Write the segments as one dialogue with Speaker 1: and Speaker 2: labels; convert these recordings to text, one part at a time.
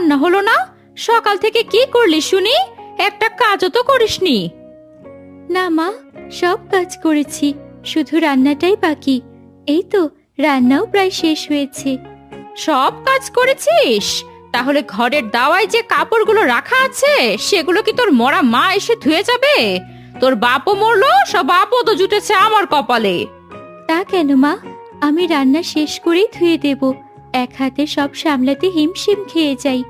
Speaker 1: রান্না হলো না? সকাল থেকে কি করলি শুনি? একটা কাজও তো করিসনি। না মা, সব কাজ করেছি, শুধু রান্নাটাই বাকি। এই তো রান্নাও প্রায় শেষ হয়েছে। সব কাজ করেছিস? তাহলে ঘরের দাওয়ায় যে কাপড়গুলো রাখা আছে সেগুলো কি তোর মরা মা এসে ধুয়ে যাবে? তোর বাপও মরলো, সব আপদও জুটেছে আমার কপালে। তা কেন মা, আমি রান্না শেষ করেই ধুয়ে দেব। এক হাতে সব সামলাতে হিমশিম খেয়ে যাই।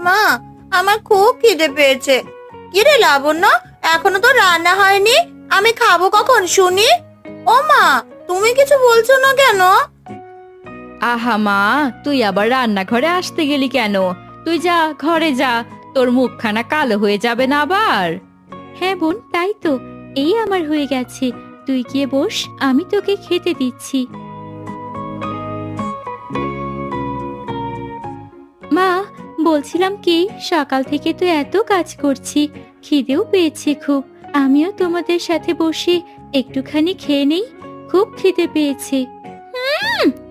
Speaker 2: মা, আমার খুব খিদে পেয়েছে। কি রে লাবণ্য, এখনো তো রান্না হয়নি, আমি খাবো কখন শুনি? ও মা, তুমি কিছু বলছো না কেন?
Speaker 1: আহা মা, তুই আবার রান্নাঘরে আসতে গেলি কেন? তুই যা, ঘরে যা, তোর মুখখানা কালো হয়ে যাবে না আবার। হ্যাঁ বোন, তাই তো, এই আমার হয়ে গেছে। তুই গিয়ে বস, আমি তোকে খেতে দিচ্ছি। মা, বলছিলাম কি, সকাল থেকে তো এত কাজ করছি, খিদেও পেয়েছে খুব। আমিও তোমাদের সাথে বসে একটুখানি খেয়ে নেই, খুব খিদে পেয়েছে।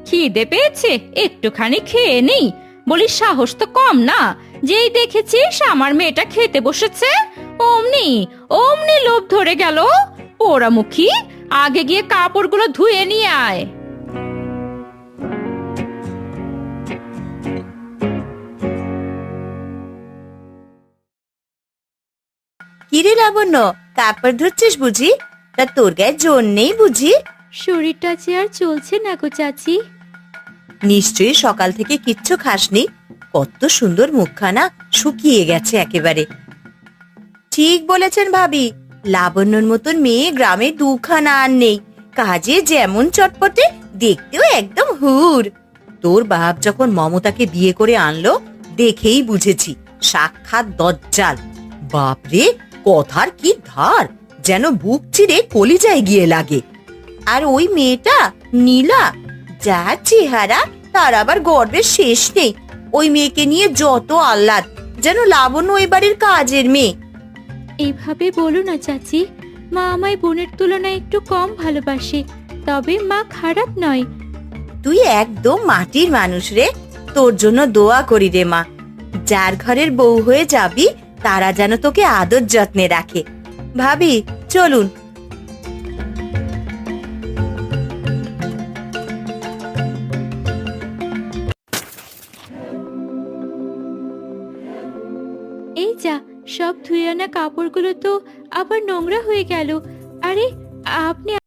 Speaker 1: খিদে পেয়েছে, একটুখানি খেয়ে নেই বলি? সাহস তো কম না। যেই দেখেছিস আমার মেয়েটা খেতে বসেছে, অমনি অমনি লোভ ধরে গেল। পোড়ামুখী, আগে গিয়ে কাপড়গুলো ধুয়ে নিয়ে আয়।
Speaker 2: কি রে লাবণ্য, কাপড় ধুচ্ছিস বুঝি? তা তোর গায়ে জোর নেই বুঝি?
Speaker 1: শরীরটা যে আর চলছে না গো চাচি।
Speaker 2: নিশ্চয়ই সকাল থেকে কিচ্ছু খাসনি। কত সুন্দর মুখখানা, শুকিয়ে গেছে একেবারে। ঠিক বলেছেন ভাবি, লাবণ্যর মতন মেয়ে গ্রামে দুখানা আর নেই। কাজে যেমন চটপটে, দেখতেও একদম হুর। তোর বাপ যখন মমতাকে বিয়ে করে আনলো, দেখেই বুঝেছি সাক্ষাৎ দজ্জাল। বাপরে, কথার কি ধার, যেন বুক চিরে কলিজায় গিয়ে লাগে। আর ওই মেয়েটা নীলা, যা চেহারা, তার আবার গর্বের শেষ নেই। ওই মেয়েকে নিয়ে যত আহ্লাদ, যেন লাবণ্য ওই বাড়ির কাজের মেয়ে।
Speaker 1: এইভাবে বলো না চাচি, মা আমায় বোনের তুলনায় একটু কম ভালোবাসে, তবে মা খারাপ নয়।
Speaker 2: তুই একদম মাটির মানুষ রে, তোর জন্য দোয়া করি রে মা। যার ঘরের বউ হয়ে যাবি, তারা যেন তোকে আদর যত্নে রাখে। ভাবি, চলুন।
Speaker 1: এই যা, সব ধুয়ে আনা কাপড়গুলো তো আবার নোংরা হয়ে গেল। আরে, আপনি